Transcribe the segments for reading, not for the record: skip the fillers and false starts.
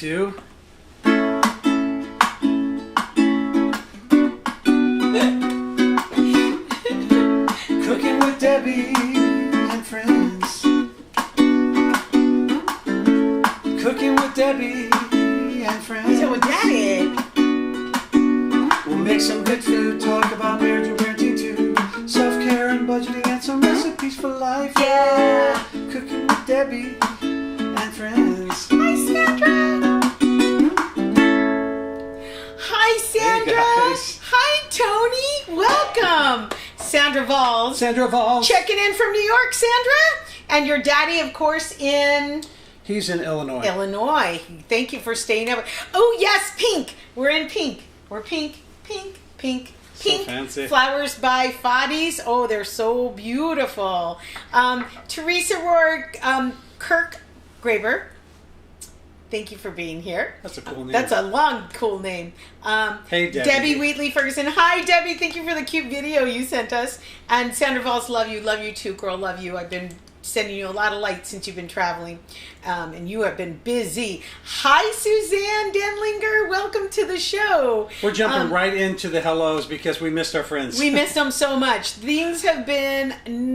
2. Cooking with Debbie and friends. Cooking with Debbie and friends. So with Daddy. We'll make some good food, talk about marriage and parenting too. Self-care and budgeting and some recipes for life. Yeah. Cooking with Debbie and friends. Hi, Sandra. Hi, Sandra. Hey, guys. Hi, Tony. Welcome. Sandra Valls. Sandra Valls. Checking in from New York, Sandra. And your daddy, of course, in... He's in Illinois. Illinois. Thank you for staying up. Oh, yes, pink. We're in pink. We're pink, pink, pink. So Pink fancy. Flowers by Fadis. Oh, they're so beautiful. Teresa Rohr, Kirk Graber. Thank you for being here. That's a cool name. That's a long, cool name. Hey, Debbie. Debbie Wheatley Ferguson. Hi, Debbie. Thank you for the cute video you sent us. And Sandra Valls, love you. Love you too, girl. Love you. I've been sending you a lot of light since you've been traveling. And you have been busy. Hi, Suzanne Denlinger. Welcome to the show. We're jumping right into the hellos because we missed our friends. We missed them so much. Things have been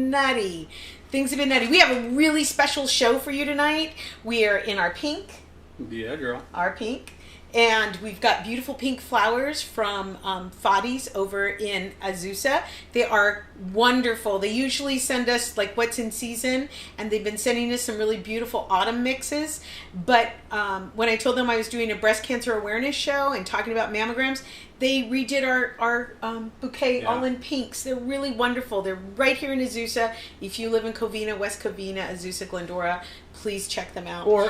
nutty. Things have been nutty. We have a really special show for you tonight. We are in our pink. Yeah, girl. Our pink. And we've got beautiful pink flowers from Fadis over in Azusa. They are wonderful. They usually send us like what's in season, and they've been sending us some really beautiful autumn mixes. But when I told them I was doing a breast cancer awareness show and talking about mammograms, they redid our bouquet all in pinks. They're really wonderful. They're right here in Azusa. If you live in Covina, West Covina, Azusa, Glendora, please check them out. Or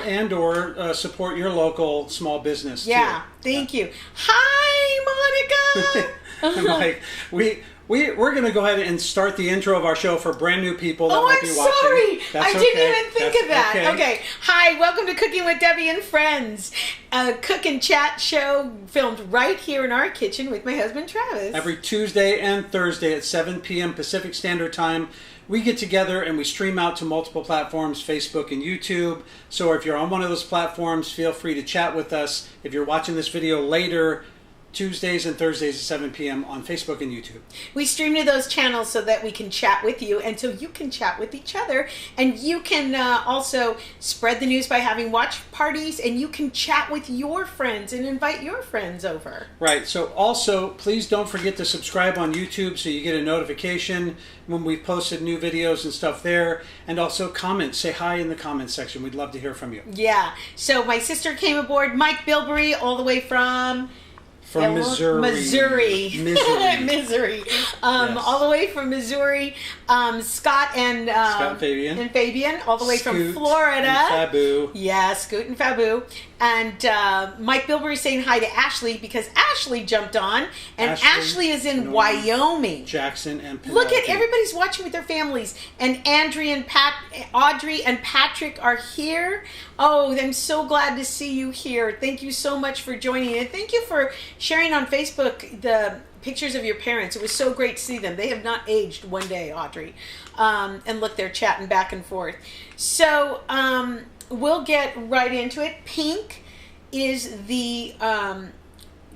support your local small business. Yeah, too. thank you. Hi, Monica. Mike, we're going to go ahead and start the intro of our show for brand new people that might be watching. Sorry. That's I didn't even think of that. Okay. Hi, welcome to Cooking with Debbie and Friends, a cook and chat show filmed right here in our kitchen with my husband Travis. Every Tuesday and Thursday at 7 p.m. Pacific Standard Time, we get together and we stream out to multiple platforms, Facebook and YouTube. So if you're on one of those platforms, feel free to chat with us. If you're watching this video later, Tuesdays and Thursdays at 7 p.m. on Facebook and YouTube. We stream to those channels so that we can chat with you and so you can chat with each other. And you can also spread the news by having watch parties, and you can chat with your friends and invite your friends over. Right. So also, please don't forget to subscribe on YouTube so you get a notification when we've posted new videos and stuff there. And also comment. Say hi in the comments section. We'd love to hear from you. Yeah. So my sister came aboard, Mike Bilberry, all the way from... Missouri. Missouri. Yes. All the way from Missouri. Scott and Fabian, all the way from Florida. And Fabu. Yeah, Scoot and Fabu. And Mike Bilberry saying hi to Ashley because Ashley jumped on, and Ashley is in Wyoming. Jackson and Penelope. Look at everybody's watching with their families, and Audrey and Patrick are here. Oh, I'm so glad to see you here. Thank you so much for joining, and thank you for sharing on Facebook the pictures of your parents. It was so great to see them. They have not aged one day, Audrey. And look, they're chatting back and forth. So we'll get right into it. Pink is the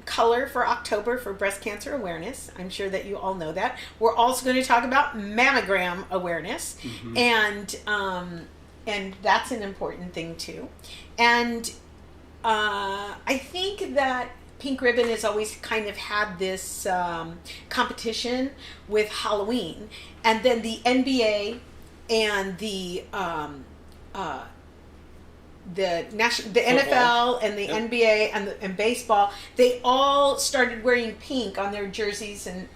color for October for breast cancer awareness. I'm sure that you all know that. We're also going to talk about mammogram awareness, and that's an important thing too. And I think that Pink Ribbon has always kind of had this competition with Halloween, and then the NBA and the NFL and the NBA and baseball, they all started wearing pink on their jerseys and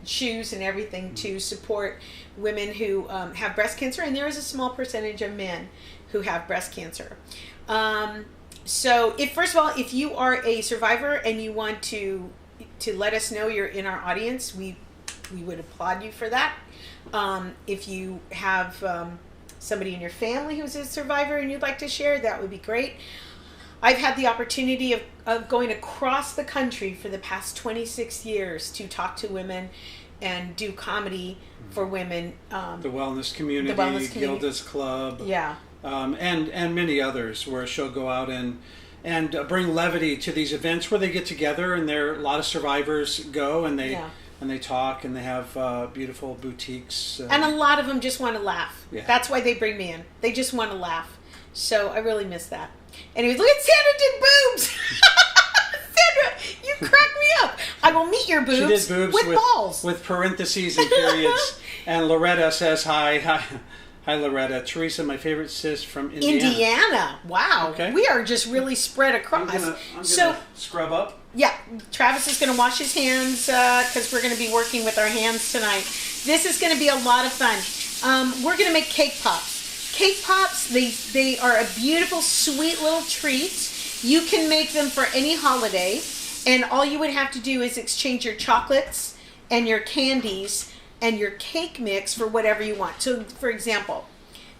shoes and everything to support women who have breast cancer, and there is a small percentage of men who have breast cancer. So first of all, if you are a survivor and you want to let us know you're in our audience, we would applaud you for that. If you have somebody in your family who's a survivor and you'd like to share, that would be great. I've had the opportunity of going across the country for the past 26 years to talk to women and do comedy for women. The Wellness Community, Gilda's Club. Yeah. And many others where she'll go out and and bring levity to these events where they get together, and there a lot of survivors go, and they talk, and they have beautiful boutiques. And a lot of them just want to laugh. Yeah. That's why they bring me in. They just want to laugh. So I really miss that. Anyways, look at Sandra did boobs. Sandra, you crack me up. I will meet your boobs, she did boobs with balls. With parentheses and periods. And Loretta says hi. Hi, Loretta. Teresa, my favorite sis from Indiana. Wow. Okay. We are just really spread across. I'm gonna scrub up. Yeah, Travis is going to wash his hands because we're going to be working with our hands tonight. This is going to be a lot of fun. We're going to make cake pops. Cake pops, they are a beautiful, sweet little treat. You can make them for any holiday, and all you would have to do is exchange your chocolates and your candies and your cake mix for whatever you want. So, for example,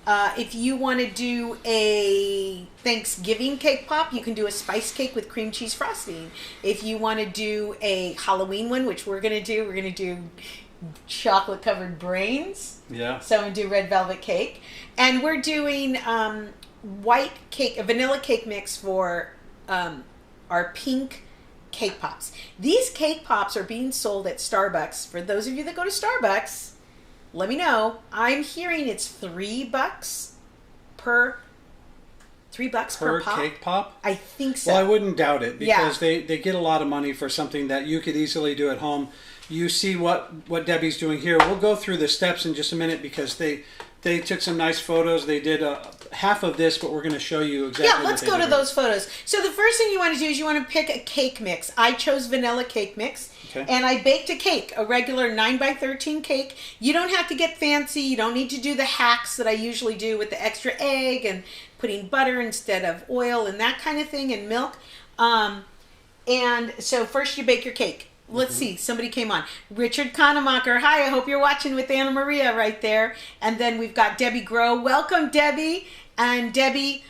if you want to do a Thanksgiving cake pop, you can do a spice cake with cream cheese frosting. If you want to do a Halloween one, which we're going to do chocolate covered brains. Yeah. So I'm going to do red velvet cake. And we're doing white cake, a vanilla cake mix for our pink cake pops. These cake pops are being sold at Starbucks. For those of you that go to Starbucks, let me know. I'm hearing it's $3 per pop. Cake pop? I think so. Well, I wouldn't doubt it because they get a lot of money for something that you could easily do at home. You see what Debbie's doing here. We'll go through the steps in just a minute because they took some nice photos. They did half of this, but we're going to show you exactly what they did. Yeah, let's go to those photos. So the first thing you want to do is you want to pick a cake mix. I chose vanilla cake mix. Okay. And I baked a cake, a regular 9x13 cake. You don't have to get fancy. You don't need to do the hacks that I usually do with the extra egg and putting butter instead of oil and that kind of thing and milk. And so first you bake your cake. Let's see. Somebody came on. Richard Kanemacher. Hi, I hope you're watching with Anna Maria right there. And then we've got Debbie Grow. Welcome, Debbie. And Debbie,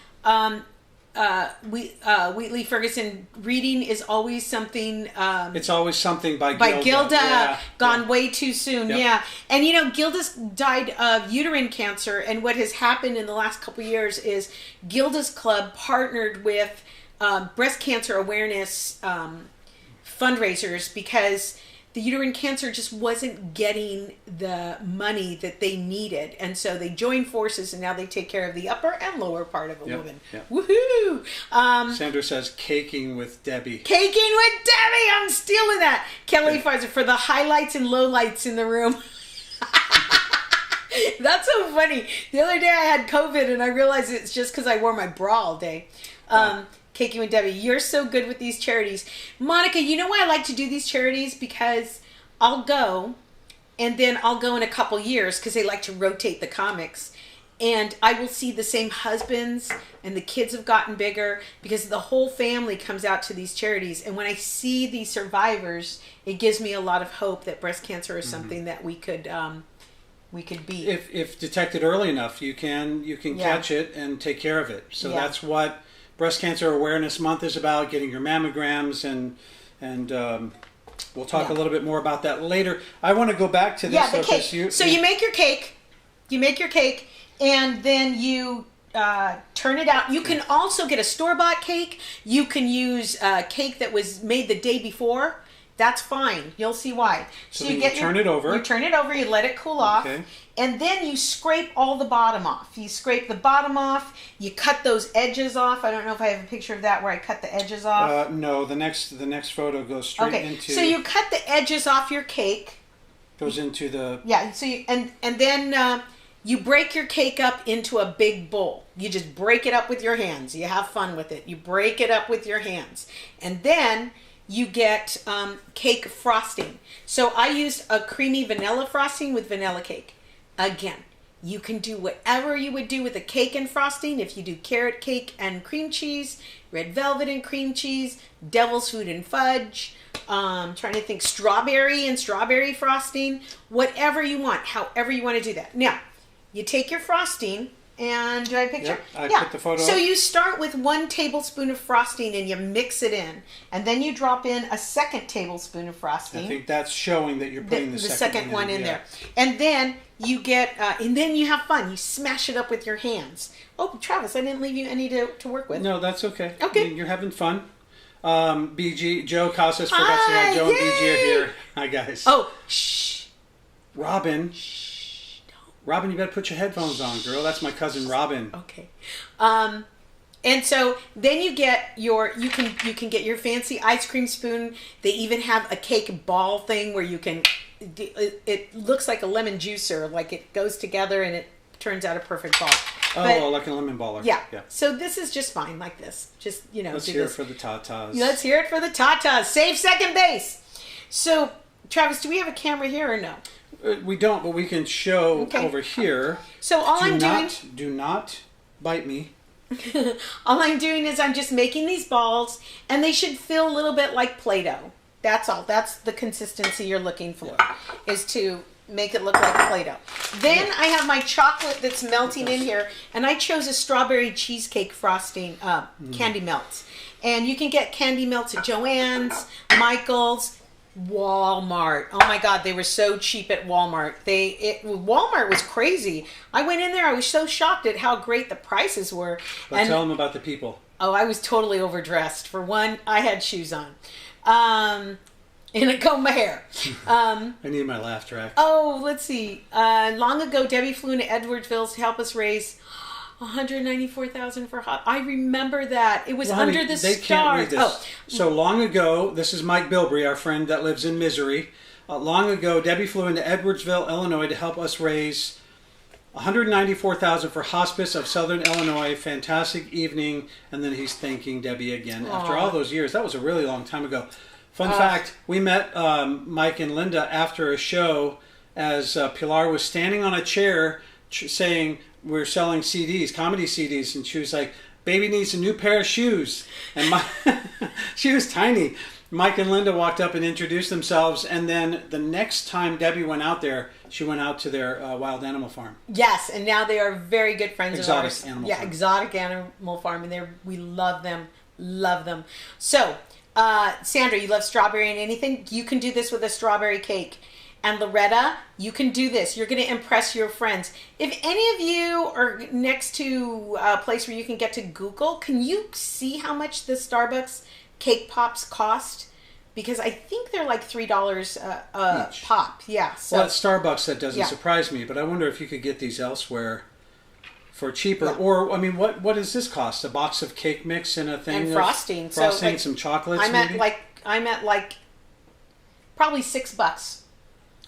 Wheatley Ferguson, reading is always something. It's always something by Gilda. Yeah. Gone way too soon. Yep. Yeah. And you know, Gilda's died of uterine cancer. And what has happened in the last couple of years is Gilda's Club partnered with breast cancer awareness fundraisers because the uterine cancer just wasn't getting the money that they needed. And so they joined forces and now they take care of the upper and lower part of a woman. Yep. Woohoo! Sandra says caking with Debbie. Caking with Debbie! I'm stealing that! Kelly Farzer for the highlights and lowlights in the room. That's so funny. The other day I had COVID and I realized it's just because I wore my bra all day. Caking with Debbie, you're so good with these charities. Monica, you know why I like to do these charities? Because I'll go, and then I'll go in a couple years because they like to rotate the comics. And I will see the same husbands, and the kids have gotten bigger because the whole family comes out to these charities. And when I see these survivors, it gives me a lot of hope that breast cancer is something that we could beat. If detected early enough, you can catch it and take care of it. So that's what Breast Cancer Awareness Month is about, getting your mammograms, and we'll talk a little bit more about that later. I want to go back to this. Yeah, the cake. So you make your cake. And then you turn it out. You can also get a store-bought cake. You can use cake that was made the day before. That's fine. You'll see why. So you turn it over. You turn it over. You let it cool off. Okay. And then you scrape all the bottom off. You scrape the bottom off. You cut those edges off. I don't know if I have a picture of that where I cut the edges off. No, the next photo goes straight into. So you cut the edges off your cake. Goes into the. Yeah. So you and then you break your cake up into a big bowl. You just break it up with your hands. You have fun with it. You break it up with your hands, and then you get cake frosting. So I used a creamy vanilla frosting with vanilla cake. Again, you can do whatever you would do with a cake and frosting. If you do carrot cake and cream cheese, red velvet and cream cheese, devil's food and fudge, trying to think strawberry and strawberry frosting, whatever you want, however you want to do that. Now, you take your frosting And did I picture? Yep, I put the photo So up. you start with 1 tablespoon of frosting and you mix it in. And then you drop in a 2nd tablespoon of frosting. I think that's showing that you're putting the second one in yeah. there. And then you get, and then you have fun. You smash it up with your hands. Oh, Travis, I didn't leave you any to work with. No, that's okay. Okay. I mean, you're having fun. BG, Joe Casas forgot to say hi. Joe and BG are here. Hi, guys. Oh, shh. Robin. Shh. Robin, you better put your headphones on, girl. That's my cousin Robin. Okay. And so then you get you can get your fancy ice cream spoon. They even have a cake ball thing where you can, it looks like a lemon juicer, like it goes together and it turns out a perfect ball. Oh, like a lemon baller. Yeah. Yeah. So this is just fine like this. Just, Let's do hear this. it for the tatas. Let's hear it for the tatas. Save second base. So, Travis, do we have a camera here or no? We don't, but we can show Okay. over here. So Do not bite me. all I'm doing is I'm just making these balls, and they should feel a little bit like Play-Doh. That's all. That's the consistency you're looking for, is to make it look like Play-Doh. Then I have my chocolate that's melting in here, and I chose a strawberry cheesecake frosting candy melt. And you can get candy melts at Joann's, Michael's, Walmart. Oh my God, they were so cheap at Walmart. Walmart was crazy. I went in there, I was so shocked at how great the prices were. But tell them about the people. Oh, I was totally overdressed. For one, I had shoes on. And I combed my hair. I need my laugh track. Oh, let's see. Long ago, Debbie flew into Edwardsville to help us raise $194,000 for hot. I remember that. It was Honey, under the they stars. can't read this. Oh, So long ago, this is Mike Bilbrey, our friend that lives in Misery. Long ago, Debbie flew into Edwardsville, Illinois to help us raise $194,000 for Hospice of Southern Illinois. Fantastic evening. And then he's thanking Debbie again. After all those years, that was a really long time ago. Fun fact, we met Mike and Linda after a show as Pilar was standing on a chair saying, we're selling CDs, comedy CDs, and she was like, baby needs a new pair of shoes. And she was tiny. Mike and Linda walked up and introduced themselves, and then the next time Debbie went out there, she went out to their wild animal farm. yes, and now they are very good friends of ours. Exotic animal farm. Exotic animal farm, and we love them, love them. So, Sandra, you love strawberry and anything? You can do this with a strawberry cake. And Loretta, you can do this. You're going to impress your friends. If any of you are next to a place where you can get to Google, can you see how much the Starbucks cake pops cost? Because I think they're like $3 a Each. pop. Yeah. So Well, at Starbucks, that doesn't Yeah. surprise me, but I wonder if you could get these elsewhere for cheaper. Yeah. Or, I mean, what does this cost? A box of cake mix and a thing and of frosting. frosting, So like, some chocolates, I'm maybe? at like probably $6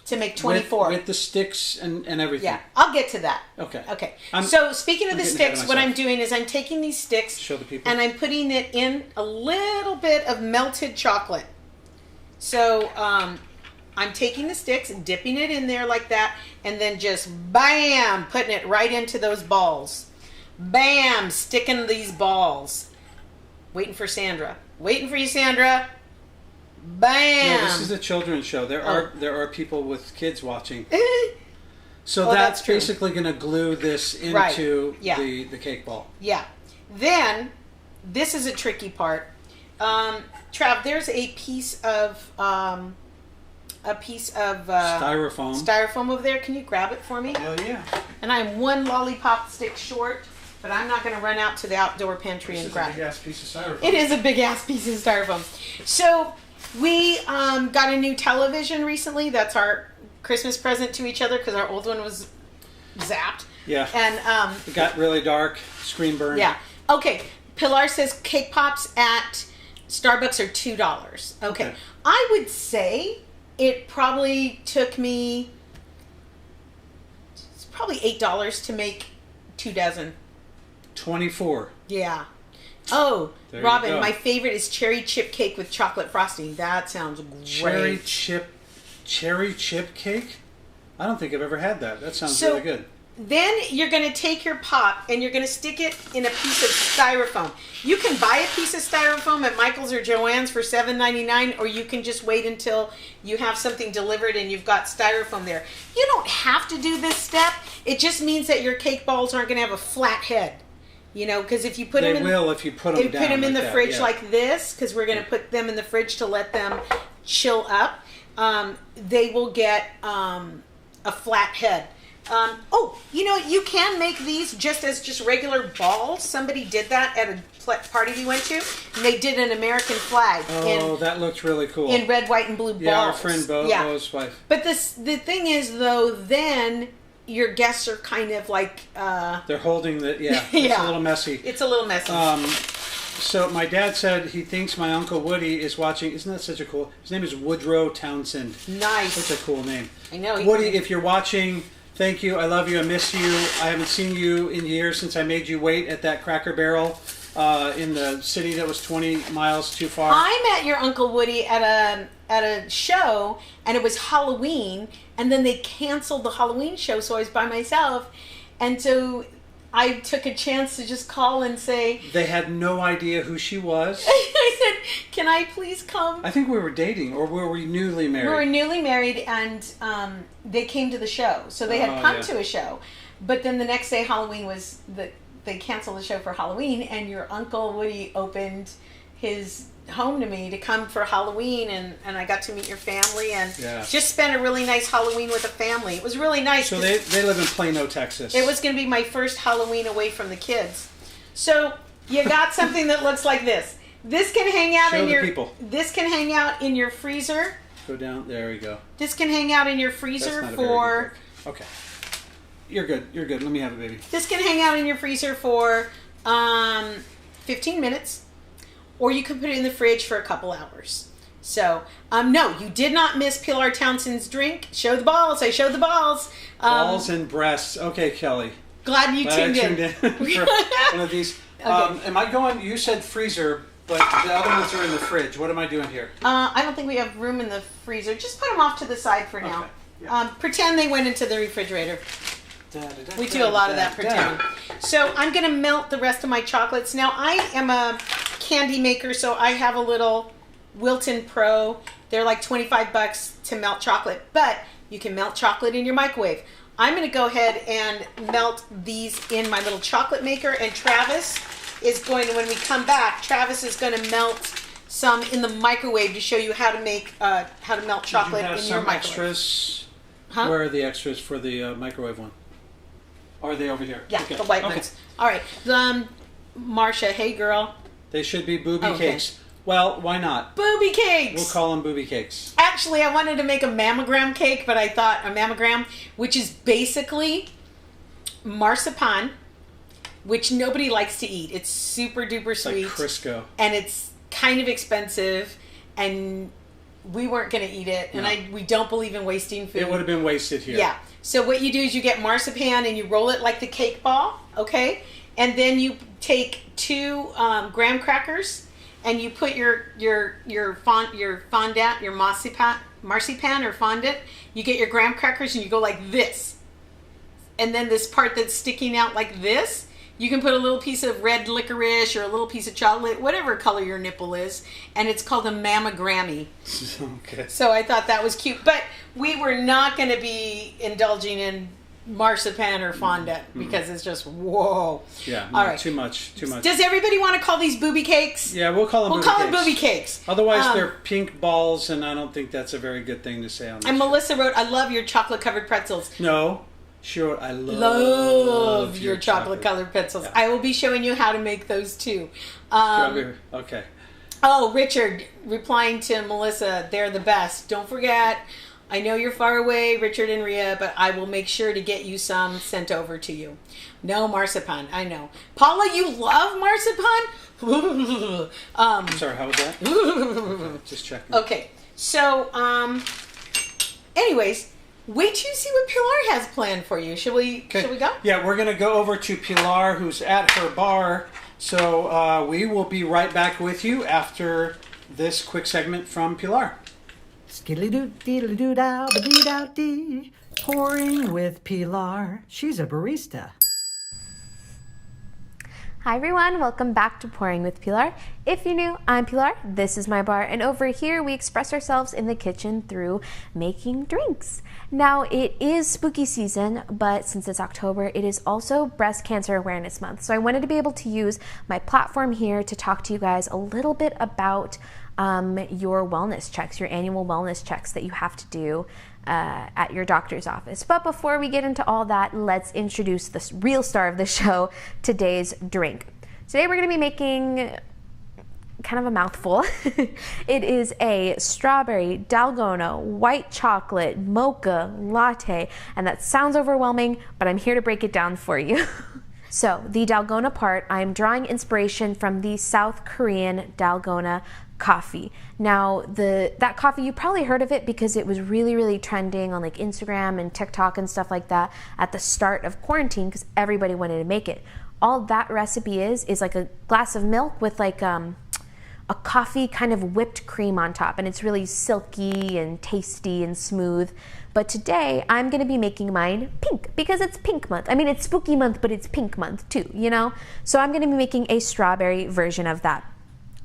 to make 24. With the sticks and everything. Yeah, I'll get to that. Okay. Okay. I'm- So speaking of I'm the getting ahead of sticks, what I'm myself. doing is I'm taking these sticks Show the people. and I'm putting it in a little bit of melted chocolate. So I'm taking the sticks and dipping it in there like that, and then just bam, putting it right into those balls. Bam, sticking these balls. Waiting for Sandra. Waiting for you, Sandra. Bam. No, this is a children's show. There are people with kids watching. So Oh, that's that's true. basically going to glue this Right. into Yeah. the cake ball. Yeah. Then, this is a tricky part. Trav, there's a piece of Styrofoam. styrofoam over there. Can you grab it for me? Hell yeah. And I'm one lollipop stick short, but I'm not going to run out to the outdoor pantry This and is a grab big it. ass piece of styrofoam. It is a big ass piece of styrofoam. So we got a new television recently. That's our Christmas present to each other because our old one was zapped. Yeah. And It got really dark. Screen burn. yeah. Okay. Pilar says cake pops at Starbucks are $2. Okay. I would say it probably took me, it's probably $8 to make 2 dozen. 24. Yeah. Oh, There you Robin, go. my favorite is cherry chip cake with chocolate frosting. That sounds great. Cherry chip cake? I don't think I've ever had that. That sounds So- really good. then you're going to take your pop and you're going to stick it in a piece of styrofoam. You can buy a piece of styrofoam at Michael's or Joann's for $7.99, or you can just wait until you have something delivered and you've got styrofoam there. You don't have to do this step. It just means that your cake balls aren't going to have a flat head. You know, because if you put them in, if you put them down, put them in like the that, fridge yeah. like this, because we're going to put them in the fridge to let them chill up. They will get a flat head. Oh, you know, you can make these just as just regular balls. Somebody did that at a party we went to, and they did an American flag. Oh, that looked really cool. In red, white, and blue balls. Yeah, our friend Bo's wife. But the thing is, though, then your guests are kind of like... they're holding the... Yeah, it's a little messy. It's a little messy. So my dad said he thinks my Uncle Woody is watching... Isn't that such a cool... His name is Woodrow Townsend. Nice. Such a cool name. I know. Woody, if you're watching... Thank you. I love you. I miss you. I haven't seen you in years since I made you wait at that Cracker Barrel in the city that was 20 miles too far. I met your Uncle Woody at a show, and it was Halloween, and then they canceled the Halloween show, so I was by myself, and so I took a chance to just call and say... They had no idea who she was. I said, can I please come? I think we were dating, or were we newly married? We were newly married, and they came to the show. So they had come to a show. But then the next day, Halloween was... They canceled the show for Halloween, and your Uncle Woody opened his home to me to come for Halloween, and I got to meet your family, and just spent a really nice Halloween with the family. It was really nice. So they live in Plano, Texas. It was going to be my first Halloween away from the kids. So you got something that looks like this. This can hang out in your... This can hang out in your freezer. Go down. There we go. This can hang out in your freezer for... Okay. You're good. You're good. Let me have it, baby. This can hang out in your freezer for 15 minutes, or you can put it in the fridge for a couple hours. So, no, you did not miss Pilar Townsend's drink. Show the balls. I showed the balls. Balls and breasts. Okay, Kelly. Glad you tuned in. For one of these. Okay. Am I going... You said freezer, but the other ones are in the fridge. What am I doing here? I don't think we have room in the freezer. Just put them off to the side for now. Okay. Yeah. Pretend they went into the refrigerator. We do a lot of that pretending. So I'm going to melt the rest of my chocolates. Now I am a candy maker, so I have a little Wilton Pro. They're like 25 bucks to melt chocolate, but you can melt chocolate in your microwave. I'm going to go ahead and melt these in my little chocolate maker, and Travis is going to, when we come back, Travis is going to melt some in the microwave to show you how to make, how to melt chocolate in your microwave. Extras? Huh? Where are the extras for the microwave one? Or are they over here? Yeah, okay. The white ones. All right. Marcia, hey girl. They should be booby cakes. Well, why not? Booby cakes! We'll call them booby cakes. Actually, I wanted to make a mammogram cake, but I thought a mammogram, which is basically marzipan, which nobody likes to eat. It's super duper sweet. Like Crisco. And it's kind of expensive, and we weren't going to eat it, and we don't believe in wasting food. It would have been wasted here. Yeah. So what you do is you get marzipan and you roll it like the cake ball, okay? And then you take 2 graham crackers and you put your fondant, your marzipan or fondant. You get your graham crackers and you go like this. And then this part that's sticking out like this, you can put a little piece of red licorice or a little piece of chocolate, whatever color your nipple is, and it's called a mammogrammy. Okay. So I thought that was cute. But we were not going to be indulging in marzipan or fondant because it's just, whoa. Yeah, all right. Too much. Does everybody want to call these booby cakes? Yeah, we'll call them booby cakes. Otherwise, they're pink balls, and I don't think that's a very good thing to say on this And show. Melissa wrote, I love your chocolate-covered pretzels. No. Sure, I love your chocolate-colored pretzels. Yeah. I will be showing you how to make those too. Okay. Oh, Richard, replying to Melissa, they're the best. Don't forget, I know you're far away, Richard and Rhea, but I will make sure to get you some sent over to you. No marzipan, I know. Paula, you love marzipan? Sorry, how was that? Just checking. Okay, so, anyways, wait till you see what Pilar has planned for you. Should we go? Yeah, we're going to go over to Pilar, who's at her bar. So we will be right back with you after this quick segment from Pilar. Skiddly-doo, diddly-doo-dow, ba-dee-dow-dee. Pouring with Pilar. She's a barista. Hi everyone, welcome back to Pouring with Pilar. If you're new, I'm Pilar, this is my bar, and over here we express ourselves in the kitchen through making drinks. Now it is spooky season, but since it's October, it is also Breast Cancer Awareness Month. So I wanted to be able to use my platform here to talk to you guys a little bit about your wellness checks, your annual wellness checks that you have to do at your doctor's office. But before we get into all that, let's introduce the real star of the show, today's drink. Today we're going to be making kind of a mouthful. It is a strawberry Dalgona White Chocolate Mocha Latte, and that sounds overwhelming, but I'm here to break it down for you. So the Dalgona part, I'm drawing inspiration from the South Korean Dalgona coffee. Now that coffee, you probably heard of it because it was really trending on like Instagram and TikTok and stuff like that at the start of quarantine because everybody wanted to make it. All that recipe is like a glass of milk with like a coffee kind of whipped cream on top, and it's really silky and tasty and smooth. But today I'm going to be making mine pink because it's pink month. I mean, it's spooky month, but it's pink month too, you know? So I'm going to be making a strawberry version of that.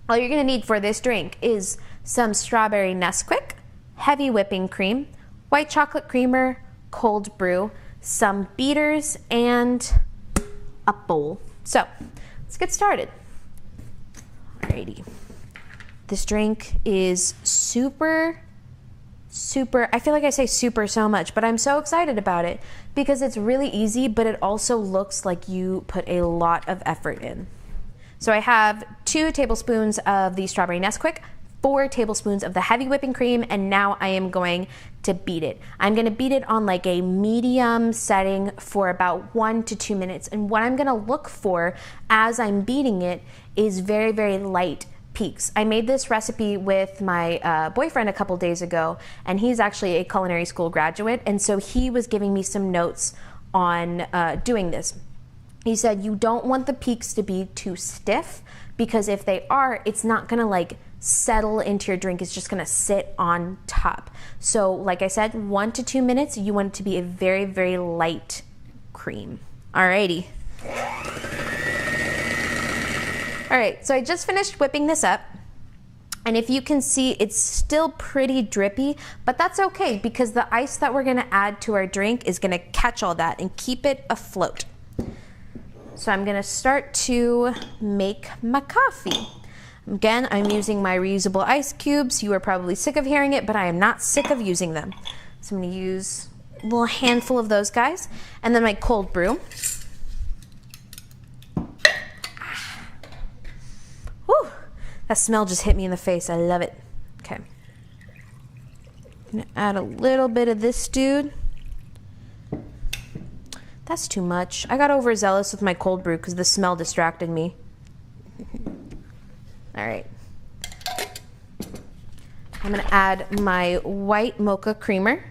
All you're going to need for this drink is some strawberry Nesquik, heavy whipping cream, white chocolate creamer, cold brew, some beaters, and a bowl. So let's get started. Alrighty. This drink is super, I feel like I say super so much, but I'm so excited about it because it's really easy, but it also looks like you put a lot of effort in. So I have 2 tablespoons of the strawberry Nesquik, 4 tablespoons of the heavy whipping cream, and now I am going to beat it. I'm going to beat it on like a medium setting for about 1 to 2 minutes. And what I'm going to look for as I'm beating it is very light peaks. I made this recipe with my boyfriend a couple days ago, and he's actually a culinary school graduate, and so he was giving me some notes on doing this. He said you don't want the peaks to be too stiff because if they are, it's not gonna like settle into your drink. It's just gonna sit on top. So like I said, 1 to 2 minutes, you want it to be a very light cream. Alrighty. Alright, so I just finished whipping this up. And if you can see, it's still pretty drippy, but that's okay because the ice that we're gonna add to our drink is gonna catch all that and keep it afloat. So I'm gonna start to make my coffee. Again, I'm using my reusable ice cubes. You are probably sick of hearing it, but I am not sick of using them. So I'm gonna use a little handful of those guys. And then my cold brew. Whew, that smell just hit me in the face. I love it. Okay. I'm gonna add a little bit of this dude. That's too much. I got overzealous with my cold brew because the smell distracted me. All right. I'm gonna add my white mocha creamer.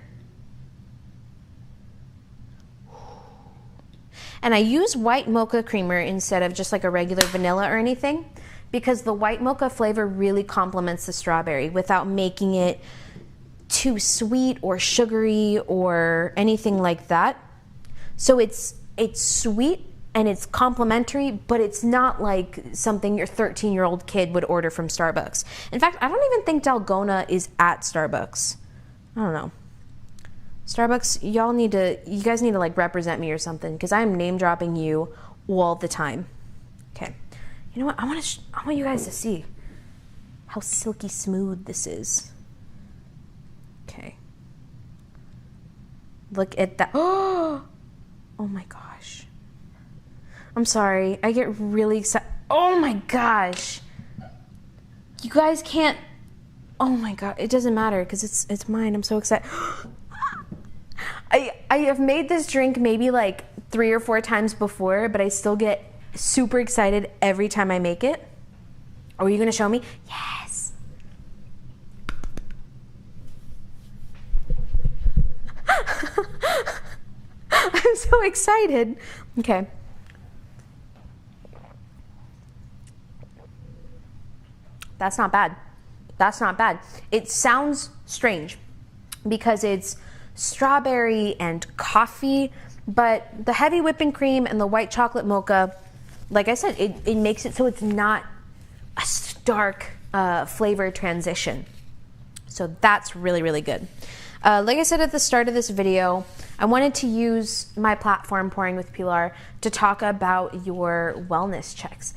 And I use white mocha creamer instead of just like a regular vanilla or anything because the white mocha flavor really complements the strawberry without making it too sweet or sugary or anything like that. So it's sweet and it's complimentary, but it's not like something your 13-year-old kid would order from Starbucks. In fact, I don't even think Dalgona is at Starbucks. I don't know. Starbucks, you guys need to like represent me or something because I'm name dropping you all the time. Okay. You know what? I want you guys to see how silky smooth this is. Okay. Look at that. Oh my gosh. I'm sorry. I get really excited. Oh my gosh. You guys can't. Oh my god. It doesn't matter because it's mine. I'm so excited. I have made this drink maybe like 3 or 4 times before, but I still get super excited every time I make it. Are you going to show me? Yes. I'm so excited. Okay. That's not bad. That's not bad. It sounds strange because it's strawberry and coffee. But the heavy whipping cream and the white chocolate mocha, like I said, it makes it so it's not a stark flavor transition. So that's really, really good. Like I said at the start of this video, I wanted to use my platform, Pouring with Pilar, to talk about your wellness checks.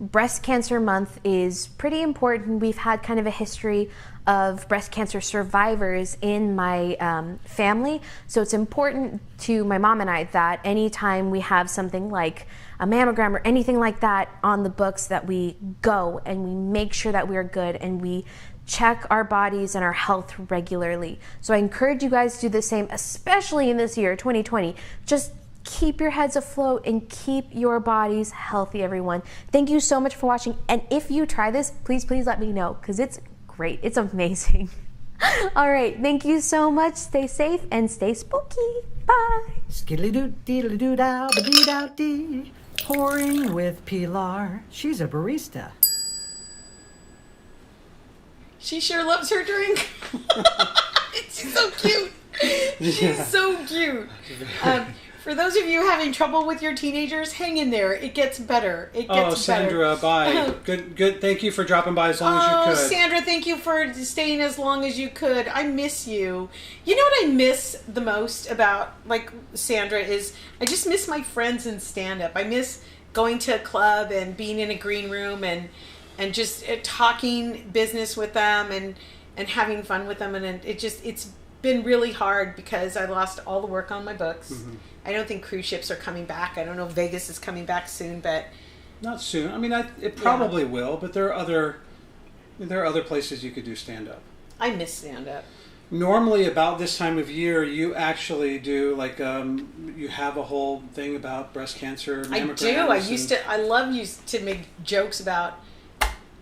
Breast Cancer Month is pretty important. We've had kind of a history of breast cancer survivors in my family, so it's important to my mom and I that anytime we have something like a mammogram or anything like that on the books, that we go and we make sure that we're good and we check our bodies and our health regularly. So I encourage you guys to do the same, especially in this year, 2020. Just keep your heads afloat and keep your bodies healthy, everyone. Thank you so much for watching. And if you try this, please let me know, because it's great. It's amazing. All right. Thank you so much. Stay safe and stay spooky. Bye. Skiddly-doo-dee-doo-dow-ba-dee-dow-dee. Pouring with Pilar. She's a barista. She sure loves her drink. She's so cute. She's so cute. For those of you having trouble with your teenagers, hang in there. It gets better. It gets better. Sandra, bye. Good. Thank you for dropping by as long as you could. Sandra, thank you for staying as long as you could. I miss you. You know what I miss the most about, like, Sandra is I just miss my friends in stand-up. I miss going to a club and being in a green room and just talking business with them and having fun with them. And it's been really hard because I lost all the work on my books. Mm-hmm. I don't think cruise ships are coming back. I don't know if Vegas is coming back soon, but not soon. I mean, it probably will, but there are other places you could do stand-up. I miss stand-up. Normally, about this time of year, you actually do you have a whole thing about breast cancer, mammograms. I used to make jokes about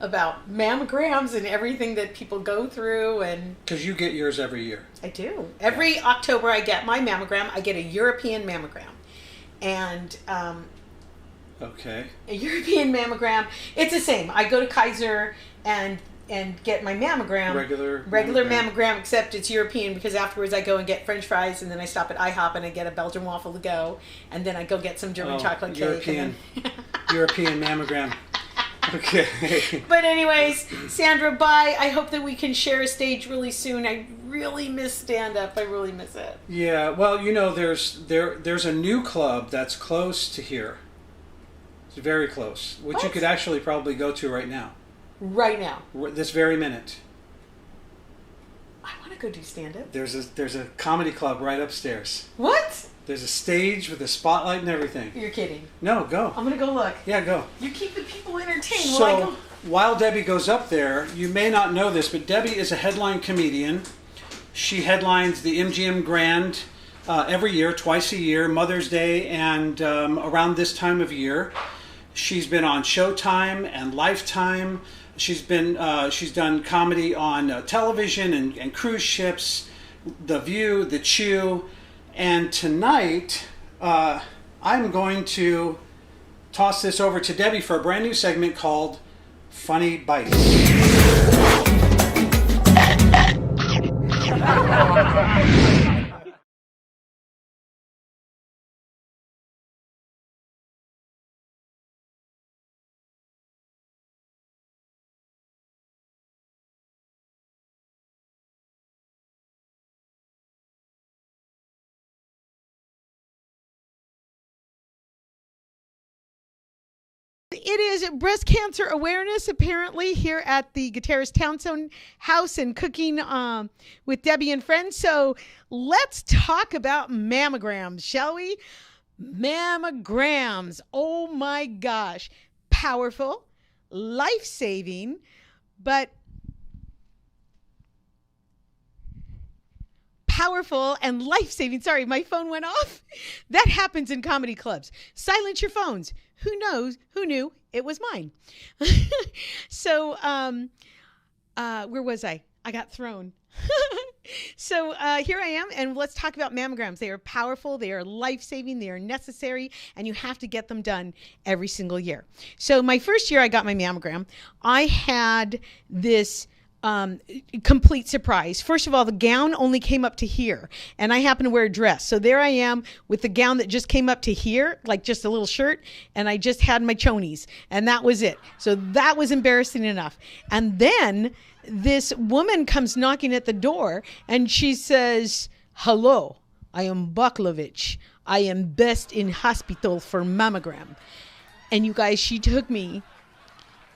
mammograms and everything that people go through, and because you get yours every year. I do. Every October I get my mammogram. I get a European mammogram, and okay, a European mammogram. It's the same. I go to Kaiser and get my mammogram, regular mammogram, except it's European, because afterwards I go and get French fries, and then I stop at IHOP and I get a Belgian waffle to go, and then I go get some German chocolate cake. European mammogram. Okay. But anyways, Sandra, bye. I hope that we can share a stage really soon. I really miss stand-up. I really miss it. Yeah, well, there's a new club that's close to here. It's very close, which you could actually probably go to right now. Right now. This very minute. I want to go do stand-up. There's a comedy club right upstairs. What? There's a stage with a spotlight and everything. You're kidding. No, go. I'm going to go look. Yeah, go. You keep the people entertained. So, while Debbie goes up there, you may not know this, but Debbie is a headline comedian. She headlines the MGM Grand every year, twice a year, Mother's Day, and around this time of year. She's been on Showtime and Lifetime. She's done comedy on television and cruise ships, The View, The Chew. And tonight, I'm going to toss this over to Debbie for a brand new segment called Funny Bites. It is Breast Cancer Awareness, apparently, here at the Gutierrez Townsend House and Cooking with Debbie and friends. So let's talk about mammograms, shall we? Mammograms. Oh my gosh. Powerful, life-saving, but powerful and life-saving. Sorry, my phone went off. That happens in comedy clubs. Silence your phones. Who knows? Who knew? It was mine. So, where was I? I got thrown. So here I am, and let's talk about mammograms. They are powerful, they are life-saving, they are necessary, and you have to get them done every single year. So my first year I got my mammogram, I had this complete surprise. First of all, the gown only came up to here, and I happen to wear a dress. So there I am with the gown that just came up to here, like just a little shirt, and I just had my chonies, and that was it. So that was embarrassing enough. And then this woman comes knocking at the door, and she says, "Hello, I am Baklovich. I am best in hospital for mammogram." And you guys, she took me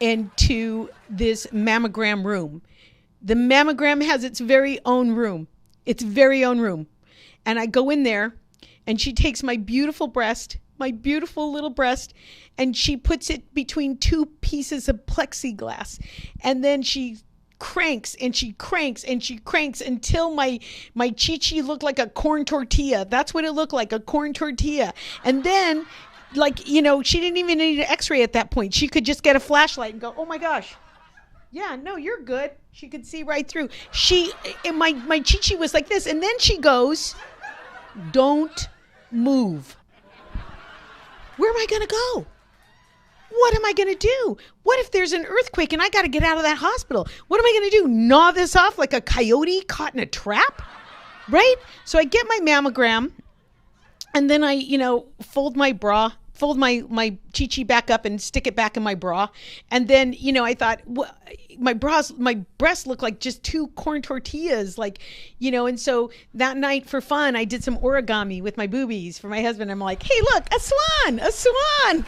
into this mammogram room. The mammogram has its very own room. Its very own room. And I go in there, and she takes my beautiful breast, my beautiful little breast, and she puts it between two pieces of plexiglass. And then she cranks and she cranks and she cranks until my chichi looked like a corn tortilla. That's what it looked like, a corn tortilla. And then, like, you know, she didn't even need an x-ray at that point. She could just get a flashlight and go, "Oh my gosh. Yeah, no, you're good." She could see right through. My chichi was like this. And then she goes, "Don't move." Where am I going to go? What am I going to do? What if there's an earthquake and I got to get out of that hospital? What am I going to do? Gnaw this off like a coyote caught in a trap? Right? So I get my mammogram, and then I, fold my bra, fold my chi-chi back up and stick it back in my bra. And then, I thought, my breasts look like just two corn tortillas, and so that night for fun, I did some origami with my boobies for my husband. I'm like, "Hey, look, a swan,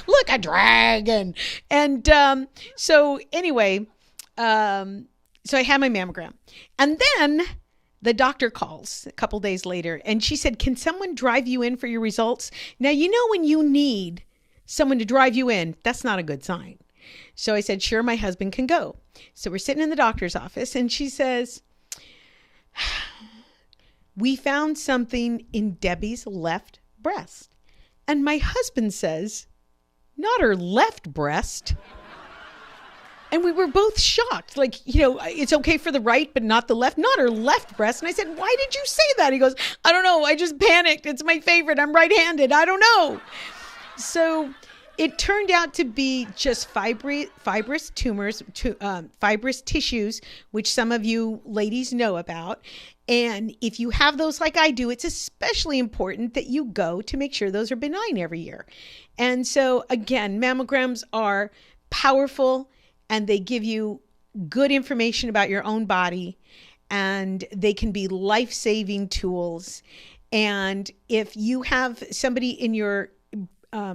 look, a dragon." And so anyway, so I had my mammogram. And then the doctor calls a couple days later, and she said, "Can someone drive you in for your results?" Now, when you need someone to drive you in, that's not a good sign. So I said, "Sure, my husband can go." So we're sitting in the doctor's office, and she says, "We found something in Debbie's left breast." And my husband says, "Not her left breast." And we were both shocked. It's okay for the right, but not the left, not her left breast. And I said, "Why did you say that?" He goes, "I don't know. I just panicked. It's my favorite. I'm right-handed. I don't know." So it turned out to be just fibrous tumors, fibrous tissues, which some of you ladies know about. And if you have those like I do, it's especially important that you go to make sure those are benign every year. And so, again, mammograms are powerful, and they give you good information about your own body, and they can be life-saving tools. And if you have somebody in your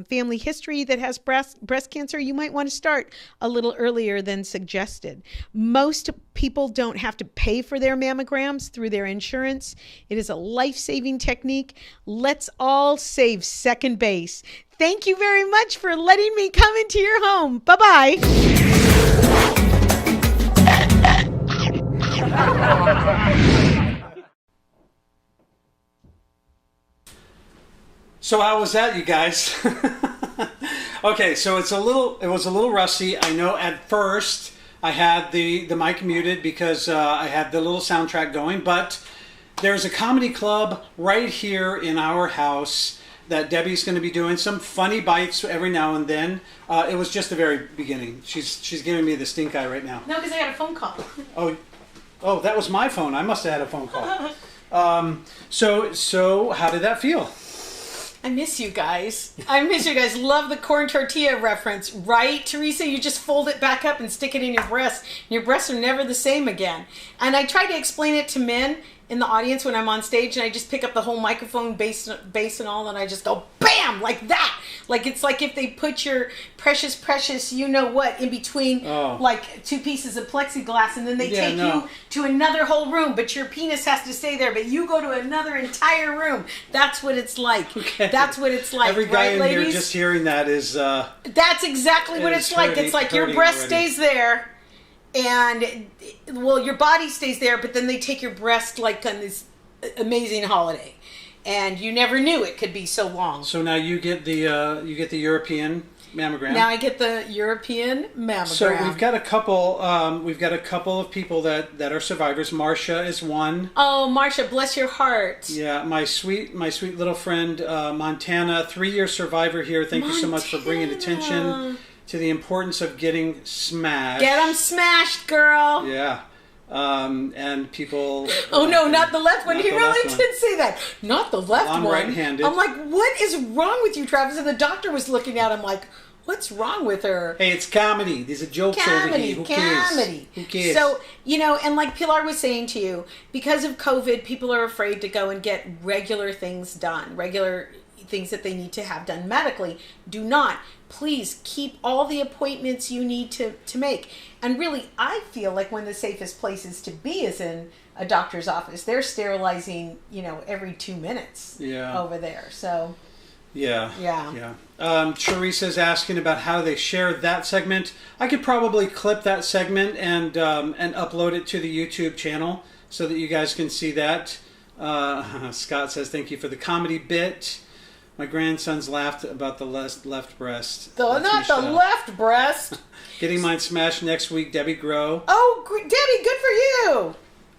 family history that has breast cancer, you might want to start a little earlier than suggested. Most people don't have to pay for their mammograms through their insurance. It is a life-saving technique. Let's all save second base. Thank you very much for letting me come into your home. Bye-bye. So how was that, you guys? Okay, so it was a little rusty. I know at first I had the mic muted because I had the little soundtrack going, but there's a comedy club right here in our house that Debbie's going to be doing some funny bites every now and then. It was just the very beginning. She's giving me the stink eye right now. No, because I got a phone call. Oh, that was my phone. I must have had a phone call. So how did that feel? I miss you guys. Love the corn tortilla reference, right, Teresa? You just fold it back up and stick it in your breast. Your breasts are never the same again. And I try to explain it to men in the audience when I'm on stage, and I just pick up the whole microphone, bass and all, and I just go bam, like that. Like it's like if they put your precious, you know what, in between like two pieces of plexiglass, and then they take you to another whole room, but your penis has to stay there, but you go to another entire room. That's what it's like. Okay. That's what it's like. Every guy right, in ladies? here just hearing that is that's exactly what it's like. It's like your breast stays there, and your body stays there, but then they take your breast like on this amazing holiday, and you never knew it could be so long. So now you get the European mammogram. Now I get the European mammogram. So we've got a couple of people that are survivors. Marcia is one. Oh, Marcia, bless your heart. Yeah, my sweet little friend Montana, 3-year survivor here. Thank you so much for bringing attention to the importance of getting smashed. Get them smashed, girl. Yeah. And people... Oh, no, not the left one. Not He the really left did say that. Not the left I'm one. right-handed. I'm like, what is wrong with you, Travis? And the doctor was looking at him like, what's wrong with her? Hey, it's comedy. These are jokes over here. Who cares? Who cares? So, and like Pilar was saying to you, because of COVID, people are afraid to go and get regular things done, regular things that they need to have done medically. Do not. Please keep all the appointments you need to make. And really, I feel like one of the safest places to be is in a doctor's office. They're sterilizing, every 2 minutes over there. So, yeah. Teresa's asking about how they shared that segment. I could probably clip that segment and upload it to the YouTube channel so that you guys can see that. Scott says, thank you for the comedy bit. My grandsons laughed about the left breast. Not the left breast. Getting mine smashed next week, Debbie Grow. Oh, Debbie, good for you.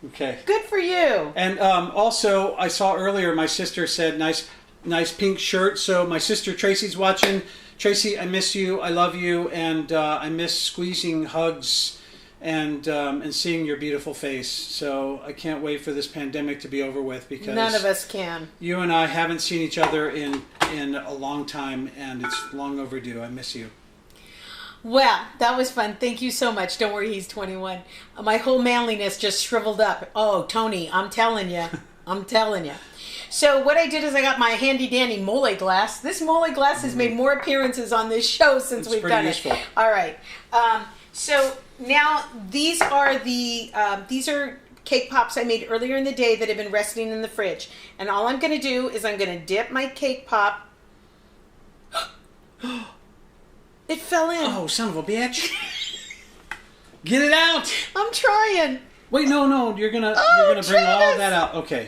Okay. Good for you. And also, I saw earlier, my sister said, nice pink shirt. So my sister Tracy's watching. Tracy, I miss you. I love you. And I miss squeezing hugs and seeing your beautiful face. So I can't wait for this pandemic to be over with, because none of us can. You and I haven't seen each other in a long time, and it's long overdue. I miss you. Well, that was fun. Thank you so much. Don't worry, he's 21. My whole manliness just shriveled up. Oh, Tony, I'm telling you. I'm telling you. So what I did is I got my handy dandy mole glass. This mole glass has made more appearances on this show since we've done it. All right. So now these are cake pops I made earlier in the day that have been resting in the fridge. And all I'm going to do is I'm going to dip my cake pop. It fell in. Oh, son of a bitch. Get it out. I'm trying. Wait, no, you're gonna bring all of that out. Okay.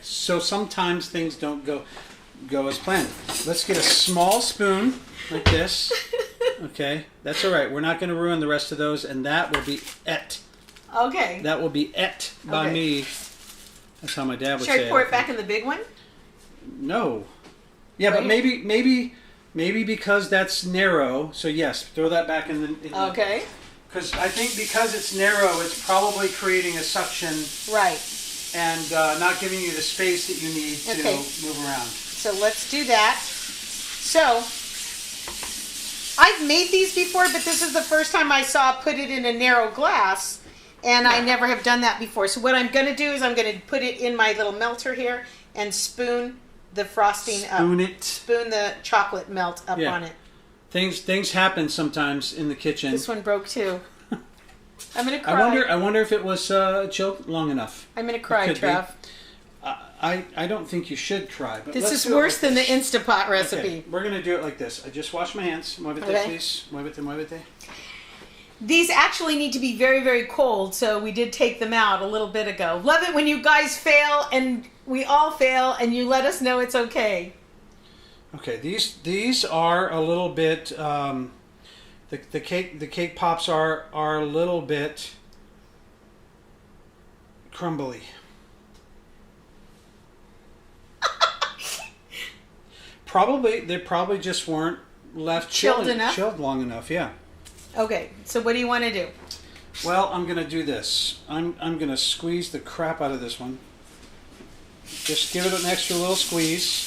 So sometimes things don't go as planned. Let's get a small spoon like this. Okay, that's all right. We're not going to ruin the rest of those, and that will be et. Okay. That will be et by me. That's how my dad would say it. Should I pour it back in the big one? No. Yeah, right? But maybe because that's narrow. So yes, throw that back in the okay. Because I think because it's narrow, it's probably creating a suction. Right. And not giving you the space that you need to move around. So let's do that. So I've made these before, but this is the first time I saw put it in a narrow glass, and I never have done that before. So what I'm going to do is I'm going to put it in my little melter here and spoon the frosting up. Spoon the chocolate melt up on it. Things happen sometimes in the kitchen. This one broke too. I'm gonna cry. I wonder if it was chilled long enough. I'm gonna cry, Trav. I don't think you should cry. But this is worse than the Instapot recipe. Okay, we're gonna do it like this. I just washed my hands. Muévete, please. Muévete. These actually need to be very, very cold, so we did take them out a little bit ago. Love it when you guys fail, and we all fail, and you let us know it's okay. Okay, these are a little bit. The cake pops are a little bit crumbly. They probably just weren't left chilled long enough. Yeah. Okay, so what do you want to do? Well, I'm gonna do this. I'm gonna squeeze the crap out of this one. Just give it an extra little squeeze.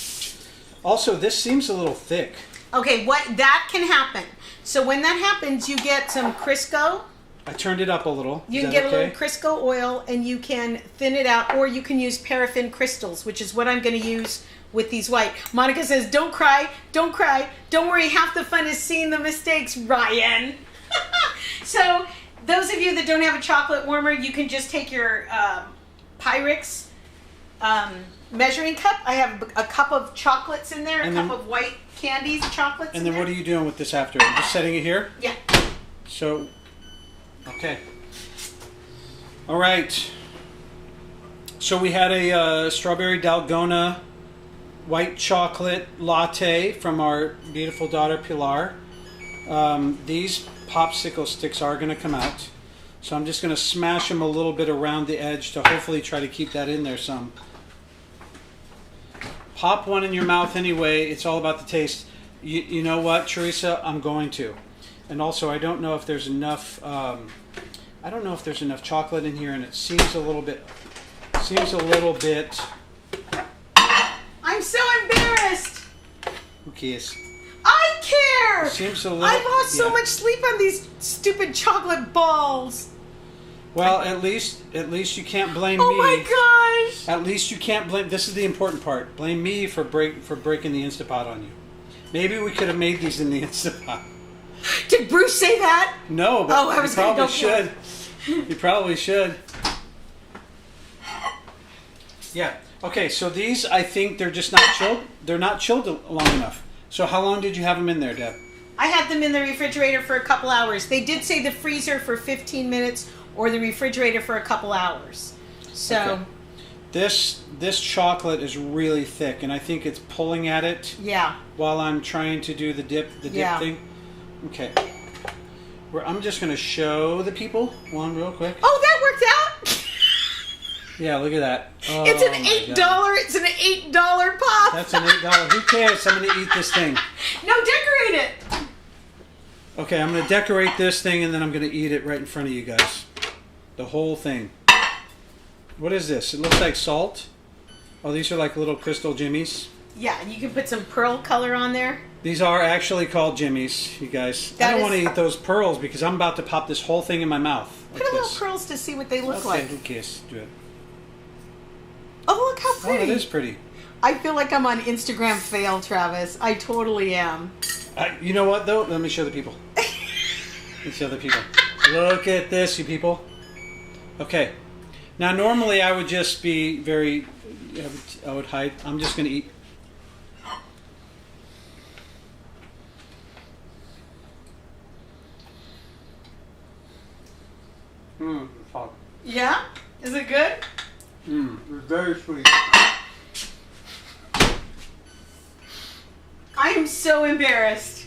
Also, this seems a little thick. Okay, that can happen. So when that happens, you get some Crisco. I turned it up a little. You can get a little Crisco oil, and you can thin it out, or you can use paraffin crystals, which is what I'm going to use with these white. Monica says, don't cry, don't worry, half the fun is seeing the mistakes, Ryan. So those of you that don't have a chocolate warmer, you can just take your Pyrex measuring cup. I have a cup of chocolates in there, cup of white candies, chocolates. And then what are you doing with this after? Just setting it here? Yeah. So, okay. All right. So we had a strawberry Dalgona White Chocolate Latte from our beautiful daughter Pilar. These popsicle sticks are going to come out. So I'm just going to smash them a little bit around the edge to hopefully try to keep that in there some. Pop one in your mouth anyway. It's all about the taste. You know what, Teresa? I'm going to. And also, I don't know if there's enough. I don't know if there's enough chocolate in here, and it seems a little bit. I'm so embarrassed. Who cares? I care. It seems a little. I lost so much sleep on these stupid chocolate balls. Well, at least you can't blame me. Oh my gosh! At least you can't blame. This is the important part. Blame me for breaking the Instapot on you. Maybe we could have made these in the Instapot. Did Bruce say that? No, but I was gonna go should. You probably should. Yeah. Okay. So these, I think they're just not chilled. They're not chilled long enough. So how long did you have them in there, Deb? I had them in the refrigerator for a couple hours. They did say the freezer for 15 minutes or the refrigerator for a couple hours. So okay. This chocolate is really thick, and I think it's pulling at it. Yeah. While I'm trying to do the dip thing. Okay. I'm just going to show the people one real quick. Oh, that worked out. Yeah, look at that. Oh, it's an $8. It's an $8 pop. That's an $8. Who cares? I'm going to eat this thing. No, decorate it. Okay, I'm going to decorate this thing, and then I'm going to eat it right in front of you guys. The whole thing. What is this? It looks like salt. Oh, these are like little crystal jimmies. Yeah, and you can put some pearl color on there. These are actually called jimmies, you guys. I don't want to eat those pearls because I'm about to pop this whole thing in my mouth. Put a little pearls to see what they look like. Who cares? Do it. Oh, look how pretty. Oh, it is pretty. I feel like I'm on Instagram fail, Travis. I totally am. You know what, though? Let me show the people. Let me show the people. Look at this, you people. Okay. Now, normally I would just be very... I would hide. I'm just going to eat. Hot. Yeah? Is it good? It's very sweet. I am so embarrassed.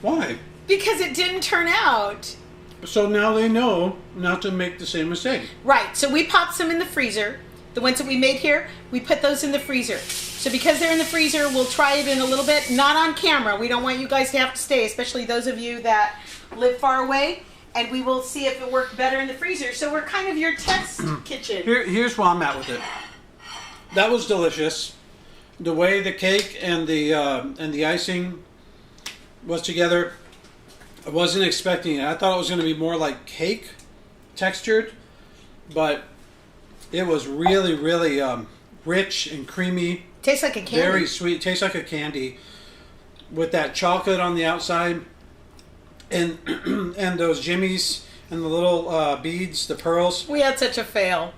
Why? Because it didn't turn out. So now they know not to make the same mistake. Right. So we popped some in the freezer. The ones that we made here, we put those in the freezer. So because they're in the freezer, we'll try it in a little bit. Not on camera. We don't want you guys to have to stay, especially those of you that live far away. And we will see if it worked better in the freezer. So we're kind of your test kitchen. Here's where I'm at with it. That was delicious. The way the cake and the icing was together, I wasn't expecting it. I thought it was going to be more like cake textured, but it was really, really rich and creamy. Tastes like a candy. Very sweet. Tastes like a candy with that chocolate on the outside. And and those jimmies and the little beads, the pearls. We had such a fail.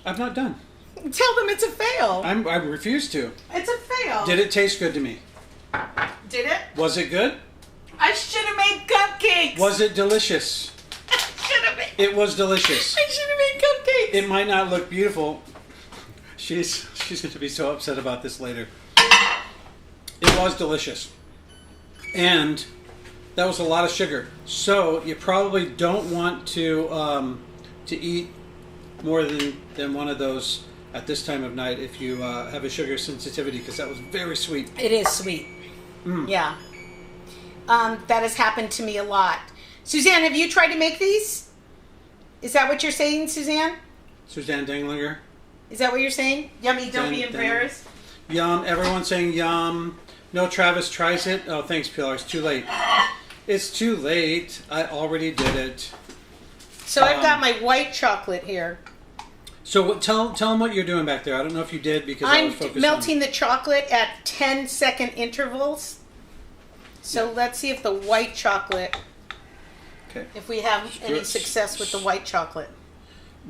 I'm not done. Tell them it's a fail. I refuse to. It's a fail. Did it taste good to me? Did it? Was it good? I should have made cupcakes. Was it delicious? I should have made. It was delicious. I should have made cupcakes. It might not look beautiful. She's going to be so upset about this later. It was delicious. And that was a lot of sugar. So you probably don't want to eat more than one of those at this time of night if you have a sugar sensitivity, because that was very sweet. It is sweet. Yeah. That has happened to me a lot. Suzanne, have you tried to make these? Is that what you're saying, Suzanne? Suzanne Dinglinger. Is that what you're saying? Yummy, don't be embarrassed. Yum. Everyone's saying yum. No, Travis tries it. Oh, thanks, Pilar. It's too late. It's too late. I already did it. So I've got my white chocolate here. So tell them what you're doing back there. I don't know if you did because I was focused I'm melting the chocolate at 10-second intervals. So let's see if the white chocolate, if we have any success with the white chocolate.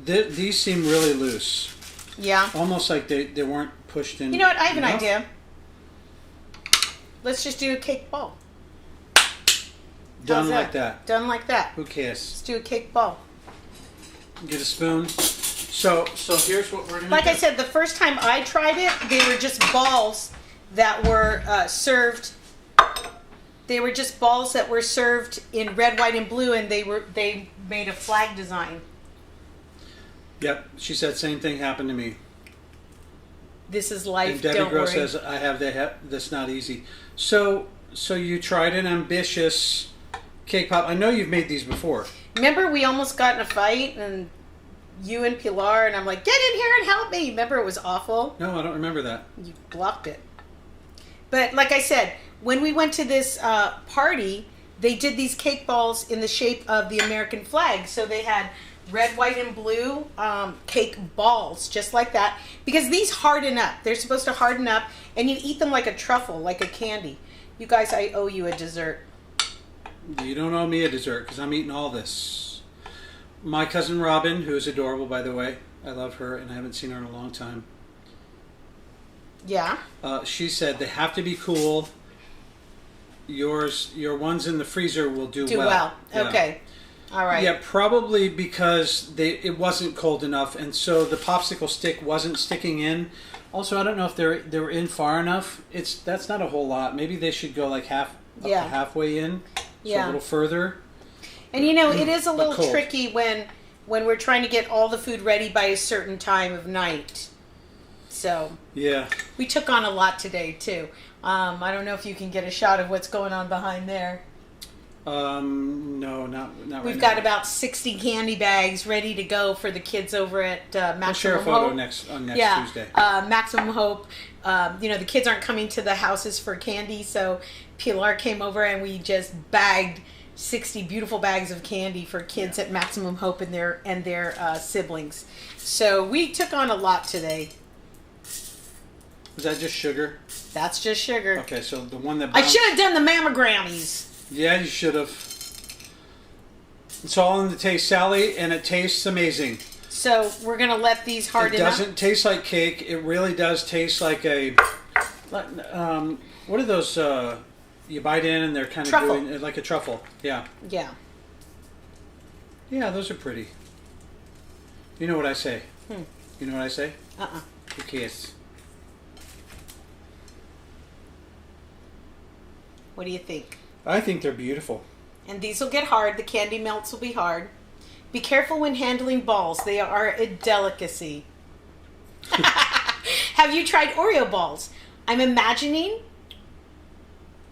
These seem really loose. Yeah. Almost like they weren't pushed in. You know what? I have an idea. Let's just do a cake ball. Done like that. Done like that. Who cares? Let's do a cake ball. Get a spoon. So here's what we're going to do. Like I said, the first time I tried it, they were just balls that were served. They were just balls that were served in red, white, and blue, and they made a flag design. Yep, she said same thing happened to me. This is life. And Debbie don't Gross worry. says that's not easy. So you tried an ambitious cake pop. I know you've made these before. Remember we almost got in a fight and you and Pilar and I'm like, get in here and help me. Remember it was awful? No, I don't remember that. You blocked it. But like I said, when we went to this party, they did these cake balls in the shape of the American flag. So they had red, white, and blue cake balls, just like that. Because these harden up. They're supposed to harden up, and you eat them like a truffle, like a candy. You guys, I owe you a dessert. You don't owe me a dessert, because I'm eating all this. My cousin Robin, who is adorable, by the way. I love her, and I haven't seen her in a long time. Yeah? She said they have to be cool. Your ones in the freezer will do well. Yeah. Okay. All right. Yeah, probably because it wasn't cold enough, and so the popsicle stick wasn't sticking in. Also, I don't know if they were in far enough. That's not a whole lot. Maybe they should go like halfway in, so a little further. And it is a little tricky when we're trying to get all the food ready by a certain time of night. So yeah, we took on a lot today too. I don't know if you can get a shot of what's going on behind there. No, not right now. We've got about 60 candy bags ready to go for the kids over at Maximum Hope. We'll share a photo next Tuesday. Maximum Hope. The kids aren't coming to the houses for candy, so Pilar came over and we just bagged 60 beautiful bags of candy for kids at Maximum Hope and their siblings. So we took on a lot today. Is that just sugar? That's just sugar. Okay, so the one that I should have done the mammogrammies. Yeah, you should have. It's all in the taste, Sally, and it tastes amazing. So we're going to let these harden up. It doesn't taste like cake. It really does taste like what are those you bite in and they're kind of truffle. doing like a truffle. Yeah. Yeah. Yeah, those are pretty. You know what I say? You know what I say? Who cares? What do you think? I think they're beautiful. And these will get hard. The candy melts will be hard. Be careful when handling balls. They are a delicacy. Have you tried Oreo balls? I'm imagining.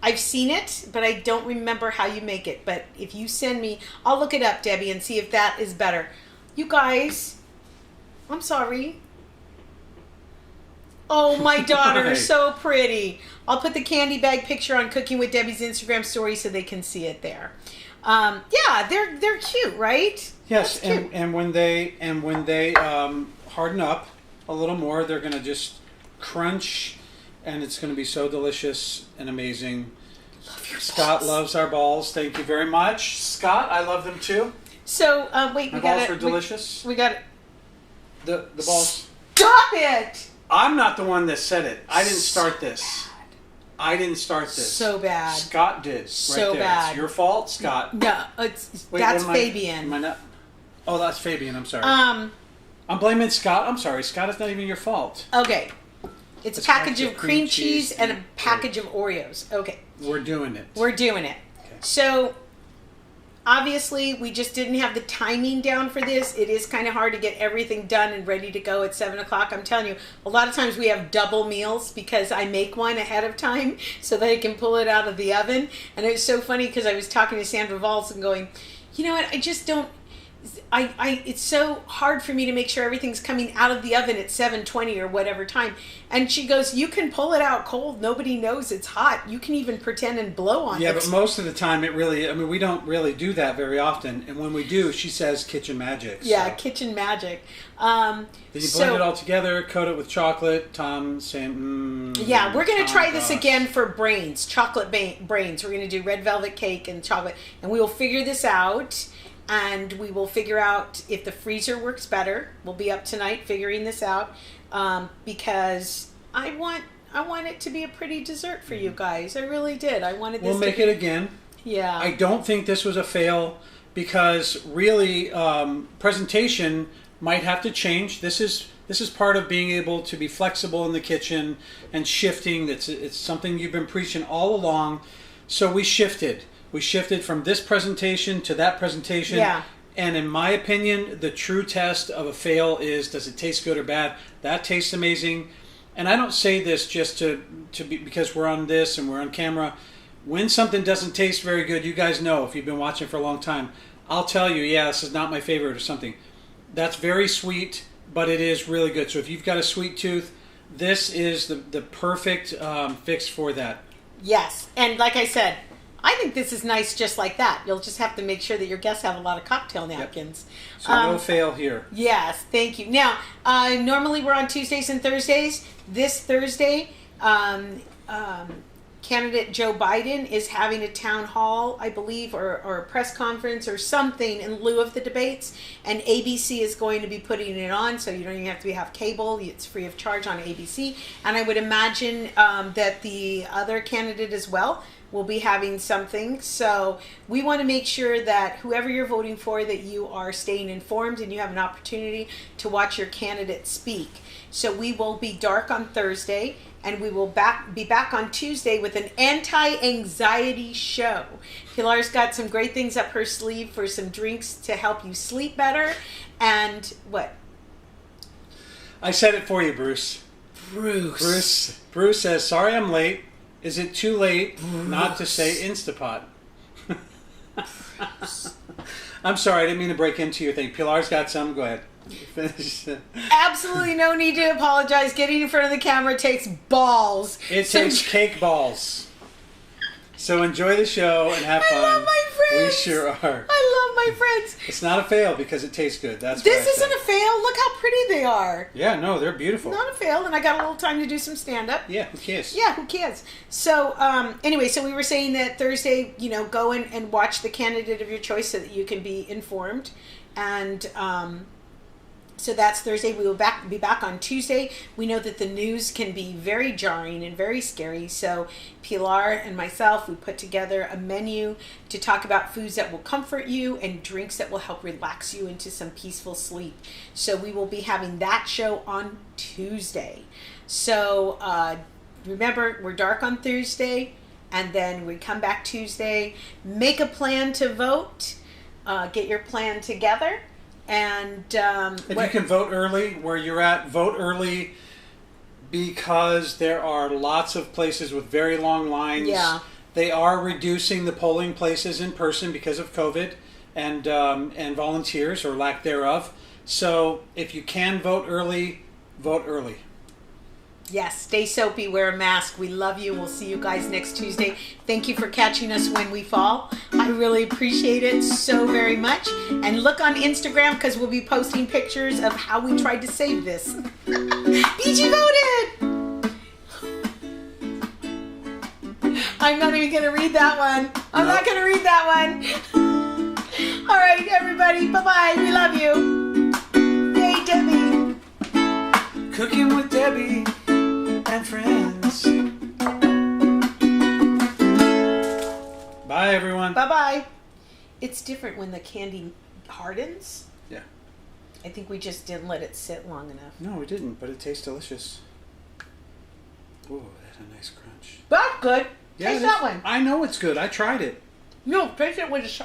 I've seen it, but I don't remember how you make it. But if you send me, I'll look it up, Debbie, and see if that is better. You guys, I'm sorry. Oh, my daughter is so pretty. I'll put the candy bag picture on Cooking with Debbie's Instagram story so they can see it there. Yeah, they're cute, right? Yes, and when they harden up a little more, they're going to just crunch, and it's going to be so delicious and amazing. Scott loves our balls. Thank you very much, Scott. I love them too. So wait, my balls are delicious. We got it. The balls. Stop it! I'm not the one that said it. I didn't start this. I didn't start this. So bad. Scott did. So right there. bad. It's your fault, Scott. No, that's Fabian. Am I not? Oh, that's Fabian. I'm sorry. I'm blaming Scott. I'm sorry, Scott. It's not even your fault. Okay. It's a package of cream cheese and a package of Oreos. Okay. We're doing it. We're doing it. Okay. So, obviously, we just didn't have the timing down for this. It is kind of hard to get everything done and ready to go at 7 o'clock. I'm telling you, a lot of times we have double meals because I make one ahead of time so that I can pull it out of the oven. And it was so funny because I was talking to Sandra Valls and going, you know what, I just don't, it's so hard for me to make sure everything's coming out of the oven at 7:20 or whatever time. And she goes, you can pull it out cold. Nobody knows it's hot. You can even pretend and blow on it. Yeah, but most of the time we don't really do that very often. And when we do, she says kitchen magic. Yeah, kitchen magic. Then you blend it all together, coat it with chocolate. Tom saying, yeah, we're going to try this again for brains, chocolate brains. We're going to do red velvet cake and chocolate. And we will figure this out. And we will figure out if the freezer works better. We'll be up tonight figuring this out because I want it to be a pretty dessert for you guys. I really did. I wanted this. We'll make it again. Yeah. I don't think this was a fail because really presentation might have to change. This is part of being able to be flexible in the kitchen and shifting. It's something you've been preaching all along. So we shifted. We shifted from this presentation to that presentation. Yeah. And in my opinion, the true test of a fail is, does it taste good or bad? That tastes amazing. And I don't say this just to be because we're on this and we're on camera. When something doesn't taste very good, you guys know if you've been watching for a long time, I'll tell you, yeah, this is not my favorite or something. That's very sweet, but it is really good. So if you've got a sweet tooth, this is the perfect fix for that. Yes, and like I said, I think this is nice just like that. You'll just have to make sure that your guests have a lot of cocktail napkins. Yep. So no fail here. Yes, thank you. Now, normally we're on Tuesdays and Thursdays. This Thursday, candidate Joe Biden is having a town hall, I believe, or a press conference or something in lieu of the debates. And ABC is going to be putting it on, so you don't even have to have cable. It's free of charge on ABC. And I would imagine that the other candidate as well will be having something. So we want to make sure that whoever you're voting for, that you are staying informed and you have an opportunity to watch your candidate speak. So we will be dark on Thursday, and we will be back on Tuesday with an anti-anxiety show. Pilar's got some great things up her sleeve for some drinks to help you sleep better. And what? I said it for you, Bruce. Bruce says, sorry I'm late. Is it too late not to say Instapot? I'm sorry, I didn't mean to break into your thing. Pilar's got some. Go ahead. Finish. Absolutely no need to apologize. Getting in front of the camera takes balls. It takes cake balls. So enjoy the show and have fun. I love my friends. We sure are. I love my friends. It's not a fail because it tastes good. That's This isn't a fail. Look how pretty they are. Yeah, no, they're beautiful. Not a fail, and I got a little time to do some stand-up. Yeah, who cares? Yeah, who cares? So, anyway, so we were saying that Thursday, go and watch the candidate of your choice so that you can be informed. And so that's Thursday. We will be back on Tuesday. We know that the news can be very jarring and very scary. So Pilar and myself, we put together a menu to talk about foods that will comfort you and drinks that will help relax you into some peaceful sleep. So we will be having that show on Tuesday. So remember, we're dark on Thursday, and then we come back Tuesday. Make a plan to vote. Get your plan together. And if you can vote early where you're at, vote early, because there are lots of places with very long lines. Yeah. They are reducing the polling places in person because of COVID and volunteers or lack thereof. So if you can vote early, vote early. Yes, stay soapy, wear a mask. We love you. We'll see you guys next Tuesday. Thank you for catching us when we fall. I really appreciate it so very much. And look on Instagram, because we'll be posting pictures of how we tried to save this. PG voted! I'm not even going to read that one. I'm not going to read that one. All right, everybody. Bye-bye. We love you. Hey, Debbie. Cooking with Debbie and friends. Bye, everyone. Bye-bye. It's different when the candy hardens. Yeah. I think we just didn't let it sit long enough. No, we didn't, but it tastes delicious. Ooh, that had a nice crunch. That's good. Yeah, Taste that one. I know it's good. I tried it. No, taste it with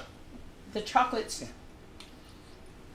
the chocolates. Yeah.